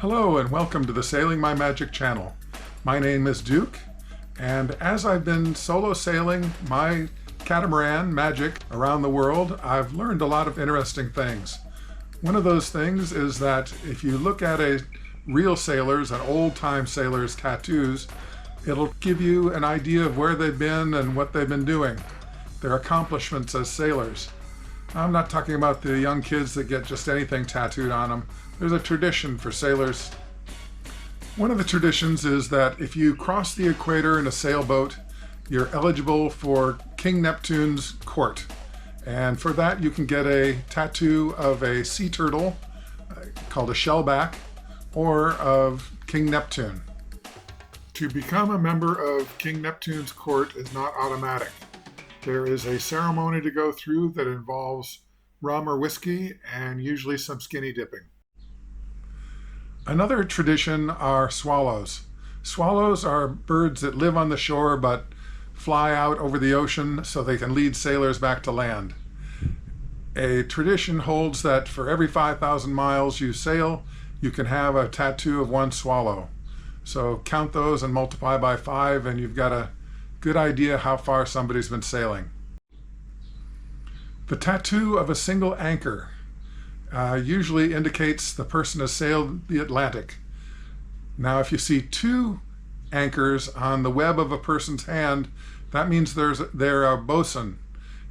Hello and welcome to the Sailing My Magic channel. My name is Duke, and as I've been solo sailing my catamaran Magic around the world, I've learned a lot of interesting things. One of those things is that if you look at a real sailor's, an old-time sailor's tattoos, it'll give you an idea of where they've been and what they've been doing, their accomplishments as sailors. I'm not talking about the young kids that get just anything tattooed on them. There's a tradition for sailors. One of the traditions is that if you cross the equator in a sailboat, you're eligible for King Neptune's court. And for that, you can get a tattoo of a sea turtle called a shellback, or of King Neptune. To become a member of King Neptune's court is not automatic. There is a ceremony to go through that involves rum or whiskey and usually some skinny dipping. Another tradition are swallows. Swallows are birds that live on the shore but fly out over the ocean so they can lead sailors back to land. A tradition holds that for every 5,000 miles you sail, you can have a tattoo of one swallow. So count those and multiply by 5 and you've got a good idea how far somebody's been sailing. The tattoo of a single anchor usually indicates the person has sailed the Atlantic. Now, if you see 2 anchors on the web of a person's hand, that means they're a bosun.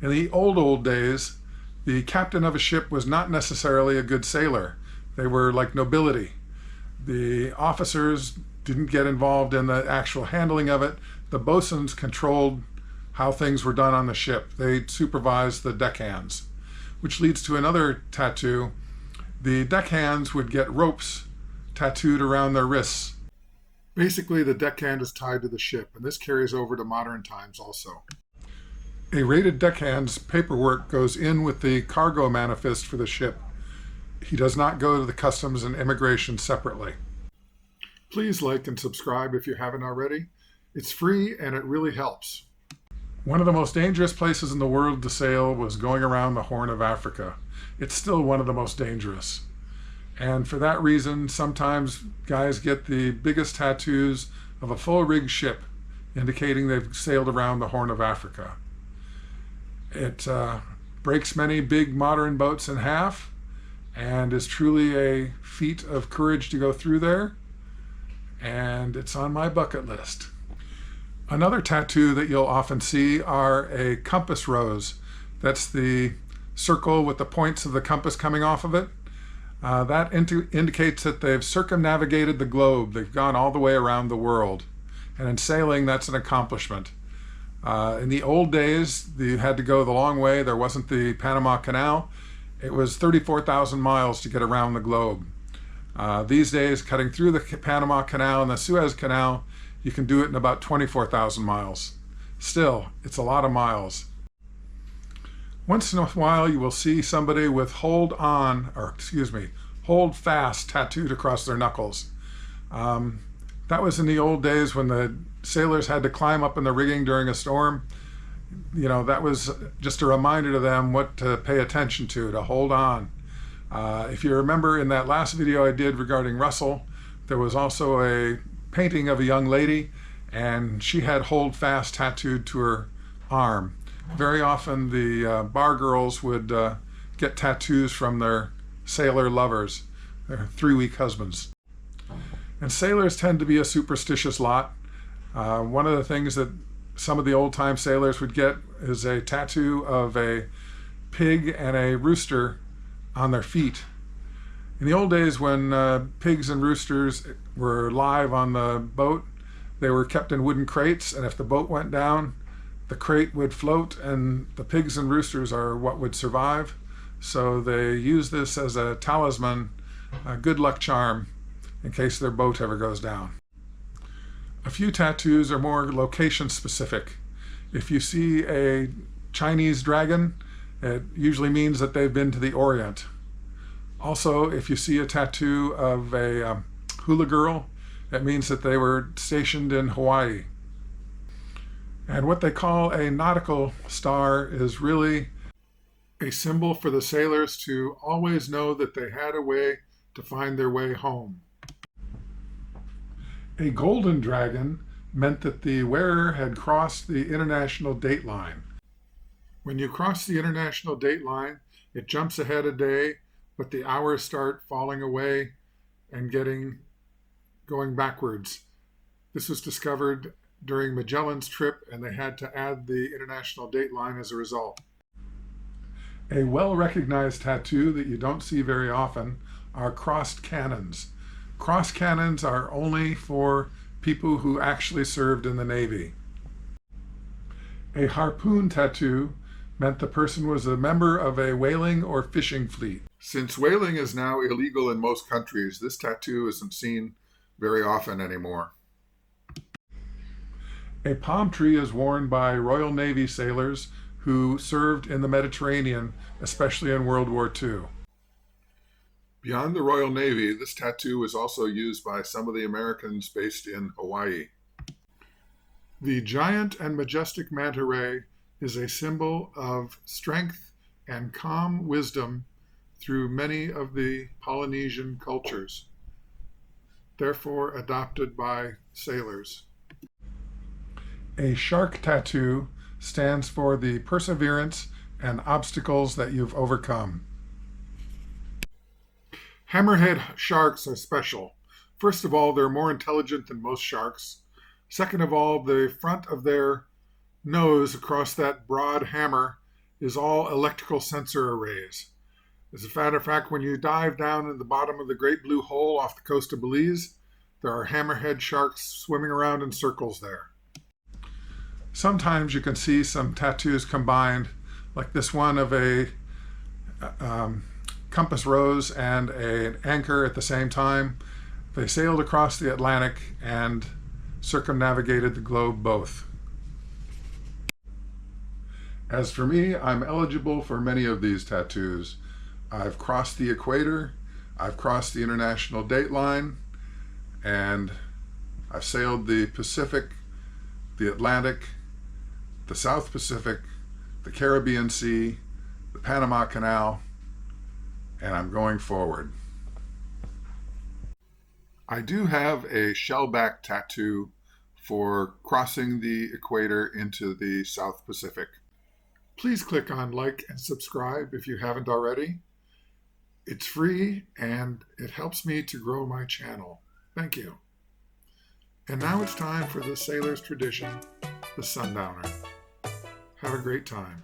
In the old days, the captain of a ship was not necessarily a good sailor. They were like nobility. The officers didn't get involved in the actual handling of it. The bosuns controlled how things were done on the ship. They supervised the deckhands, which leads to another tattoo. The deckhands would get ropes tattooed around their wrists. Basically, the deckhand is tied to the ship, and this carries over to modern times also. A rated deckhand's paperwork goes in with the cargo manifest for the ship. He does not go to the customs and immigration separately. Please like and subscribe if you haven't already. It's free and it really helps. One of the most dangerous places in the world to sail was going around the Horn of Africa. It's still one of the most dangerous. And for that reason, sometimes guys get the biggest tattoos of a full rig ship, indicating they've sailed around the Horn of Africa. It breaks many big modern boats in half and is truly a feat of courage to go through there. And it's on my bucket list. Another tattoo that you'll often see are a compass rose. That's the circle with the points of the compass coming off of it. That indicates that they've circumnavigated the globe. They've gone all the way around the world. And in sailing, that's an accomplishment. In the old days, you had to go the long way. There wasn't the Panama Canal. It was 34,000 miles to get around the globe. These days, cutting through the Panama Canal and the Suez Canal, you can do it in about 24,000 miles. Still, it's a lot of miles. Once in a while, you will see somebody with hold fast tattooed across their knuckles. That was in the old days when the sailors had to climb up in the rigging during a storm. You know, that was just a reminder to them what to pay attention to hold on. If you remember in that last video I did regarding Russell, there was also a painting of a young lady, and she had hold fast tattooed to her arm. Very often the bar girls would get tattoos from their sailor lovers, their 3-week husbands. And sailors tend to be a superstitious lot. One of the things that some of the old-time sailors would get is a tattoo of a pig and a rooster on their feet. In the old days, when pigs and roosters were live on the boat, they were kept in wooden crates, and if the boat went down, the crate would float and the pigs and roosters are what would survive. So they use this as a talisman, a good luck charm, in case their boat ever goes down. A few tattoos are more location specific. If you see a Chinese dragon, it usually means that they've been to the Orient. Also, if you see a tattoo of a hula girl, it means that they were stationed in Hawaii. And what they call a nautical star is really a symbol for the sailors to always know that they had a way to find their way home. A golden dragon meant that the wearer had crossed the international date line. When you cross the international date line, it jumps ahead a day, but the hours start falling away and going backwards. This was discovered during Magellan's trip, and they had to add the international date line as a result. A well-recognized tattoo that you don't see very often are crossed cannons. Cross cannons are only for people who actually served in the Navy. A harpoon tattoo meant the person was a member of a whaling or fishing fleet. Since whaling is now illegal in most countries, this tattoo isn't seen very often anymore. A palm tree is worn by Royal Navy sailors who served in the Mediterranean, especially in World War II. Beyond the Royal Navy, this tattoo was also used by some of the Americans based in Hawaii. The giant and majestic manta ray is a symbol of strength and calm wisdom through many of the Polynesian cultures, therefore adopted by sailors. A shark tattoo stands for the perseverance and obstacles that you've overcome. Hammerhead sharks are special. First of all, they're more intelligent than most sharks. Second of all, the front of their nose across that broad hammer is all electrical sensor arrays. As a matter of fact, when you dive down in the bottom of the Great Blue Hole off the coast of Belize, there are hammerhead sharks swimming around in circles there. Sometimes you can see some tattoos combined, like this one of a compass rose and an anchor at the same time. They sailed across the Atlantic and circumnavigated the globe both. As for me, I'm eligible for many of these tattoos. I've crossed the equator, I've crossed the international date line, and I've sailed the Pacific, the Atlantic, the South Pacific, the Caribbean Sea, the Panama Canal, and I'm going forward. I do have a shellback tattoo for crossing the equator into the South Pacific. Please click on like and subscribe if you haven't already. It's free and it helps me to grow my channel. Thank you. And now it's time for the sailor's tradition, the sundowner. Have a great time.